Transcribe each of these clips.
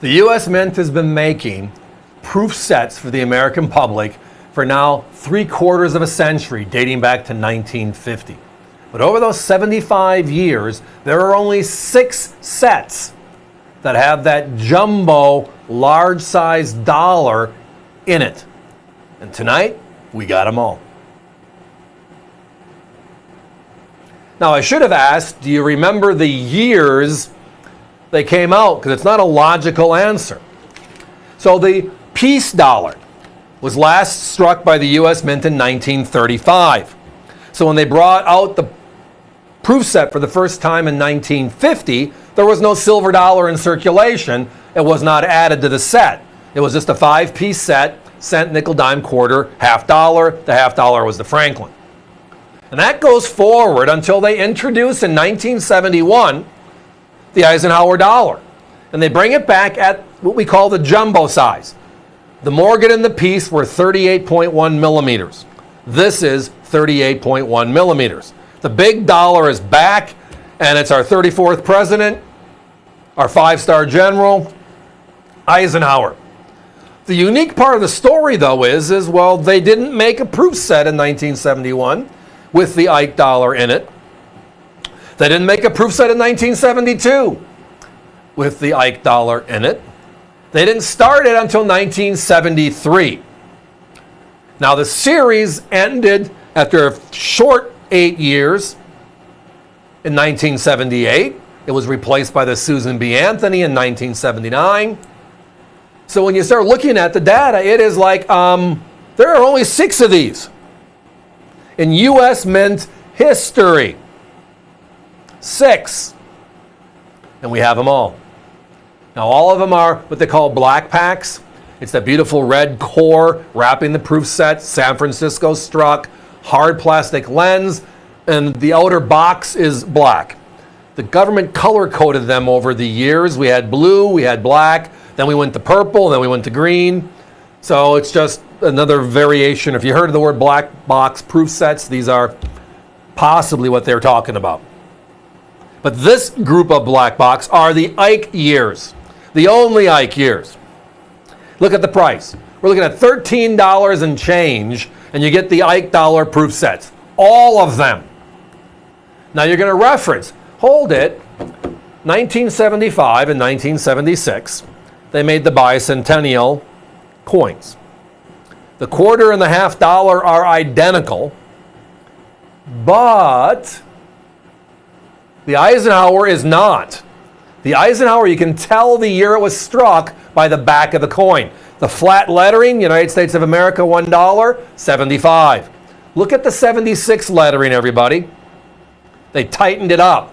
The U.S. Mint has been making proof sets for the American public for now 3/4 of a century, dating back to 1950. But over those 75 years, there are only 6 sets that have that jumbo, large-sized dollar in it. And tonight, we got them all. Now, I should have asked, do you remember the years they came out? Because it's not a logical answer. So the peace dollar was last struck by the U.S. Mint in 1935. So when they brought out the proof set for the first time in 1950, there was no silver dollar in circulation. It was not added to the set. It was just a 5-piece set, cent, nickel, dime, quarter, half dollar. The half dollar was the Franklin. And that goes forward until they introduce in 1971 the Eisenhower dollar. And they bring it back at what we call the jumbo size. The Morgan and the piece were 38.1 millimeters. This is 38.1 millimeters. The big dollar is back, and it's our 34th president, our 5-star general, Eisenhower. The unique part of the story, though, is well, they didn't make a proof set in 1971 with the Ike dollar in it. They didn't make a proof set in 1972 with the Ike dollar in it. They didn't start it until 1973. Now, the series ended after a short 8 years in 1978. It was replaced by the Susan B. Anthony in 1979. So when you start looking at the data, it is like there are only 6 of these in U.S. Mint history. 6. And we have them all. Now, all of them are what they call black packs. It's that beautiful red core wrapping the proof set, San Francisco struck, hard plastic lens, and the outer box is black. The government color-coded them over the years. We had blue, we had black, then we went to purple, then we went to green. So it's just another variation. If you heard of the word black box proof sets, these are possibly what they're talking about. But this group of black box are the Ike years, the only Ike years. Look at the price. We're looking at $13 and change, and you get the Ike dollar proof sets, all of them. Now you're going to reference, hold it, 1975 and 1976, they made the bicentennial coins. The quarter and the half dollar are identical, but the Eisenhower is not. The Eisenhower, you can tell the year it was struck by the back of the coin. The flat lettering, United States of America, $1, 75. Look at the 76 lettering, everybody. They tightened it up.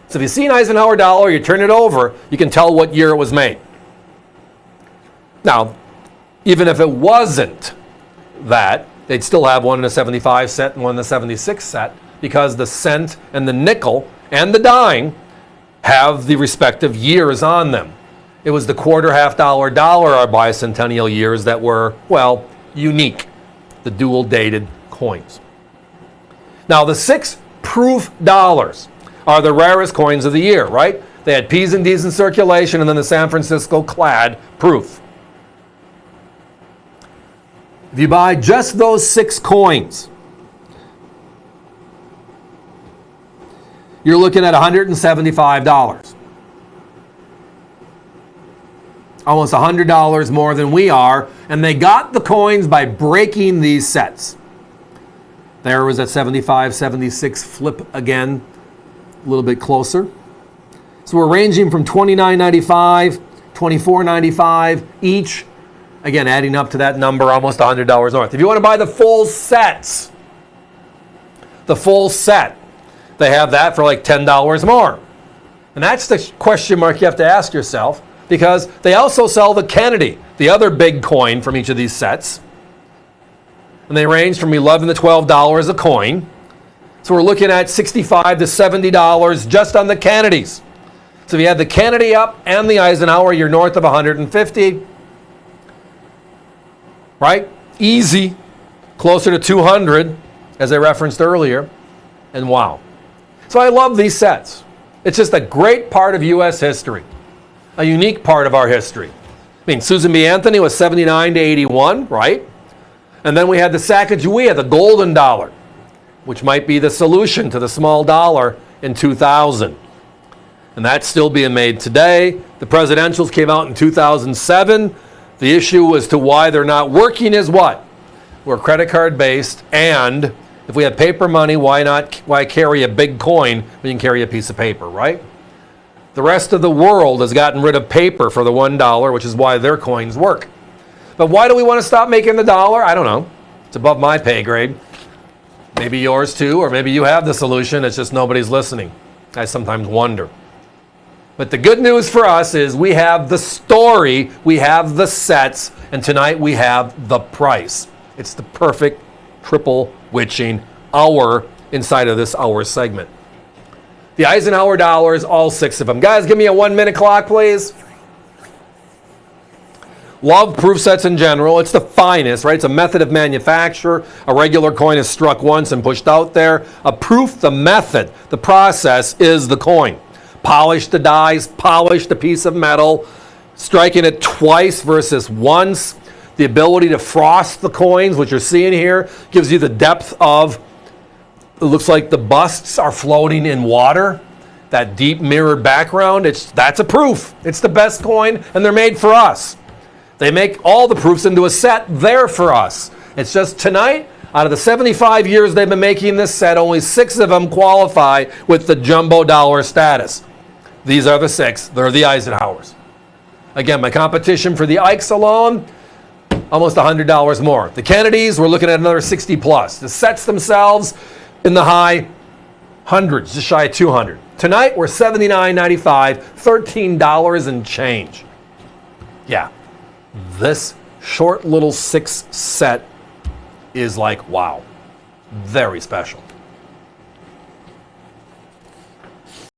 So if you see an Eisenhower dollar, you turn it over, you can tell what year it was made. Now, even if it wasn't that, they'd still have one in a 75 set and one in the 76 set, because the cent and the nickel and the dime have the respective years on them. It was the quarter, half dollar, our bicentennial years that were, well, unique, the dual dated coins. Now, the 6 proof dollars are the rarest coins of the year, right? They had P's and D's in circulation, and then the San Francisco clad proof. If you buy just those 6 coins, you're looking at $175. Almost $100 more than we are, and they got the coins by breaking these sets. There was that 75, 76 flip again, a little bit closer. So we're ranging from $29.95, $24.95 each. Again, adding up to that number, almost $100 north. If you want to buy the full sets, the full set, they have that for like $10 more. And that's the question mark you have to ask yourself, because they also sell the Kennedy, the other big coin from each of these sets. And they range from $11 to $12 a coin. So we're looking at $65 to $70 just on the Kennedys. So if you have the Kennedy up and the Eisenhower, you're north of $150. Right? Easy. Closer to $200, as I referenced earlier. And wow. So I love these sets. It's just a great part of U.S. history. a unique part of our history. I mean, Susan B. Anthony was 79 to 81, right? And then we had the Sacagawea, the golden dollar, which might be the solution to the small dollar in 2000. And that's still being made today. The presidentials came out in 2007. The issue as to why they're not working is what? We're credit card based, and if we have paper money, why carry a big coin when you can carry a piece of paper, right? The rest of the world has gotten rid of paper for the $1, which is why their coins work. But why do we want to stop making the dollar? I don't know. It's above my pay grade. Maybe yours too, or maybe you have the solution, it's just nobody's listening. I sometimes wonder. But the good news for us is we have the story, we have the sets, and tonight we have the price. It's the perfect triple witching hour inside of this hour segment. The Eisenhower dollars, all 6 of them. Guys, give me a 1-minute clock, please. Love proof sets in general. It's the finest, right? It's a method of manufacture. A regular coin is struck once and pushed out there. A proof, the method, the process is the coin. Polish the dies, polish the piece of metal, striking it twice versus once. The ability to frost the coins, which you're seeing here, gives you the depth of, it looks like the busts are floating in water. That deep mirrored background, that's a proof. It's the best coin, and they're made for us. They make all the proofs into a set there for us. It's just tonight, out of the 75 years they've been making this set, only 6 of them qualify with the jumbo dollar status. These are the 6. They're the Eisenhowers. Again, my competition for the Ikes alone, almost $100 more. The Kennedys, we're looking at another 60 plus. The sets themselves in the high hundreds, just shy of 200. Tonight, we're $79.95, $13 and change. Yeah, this short little 6 set is like, wow, very special.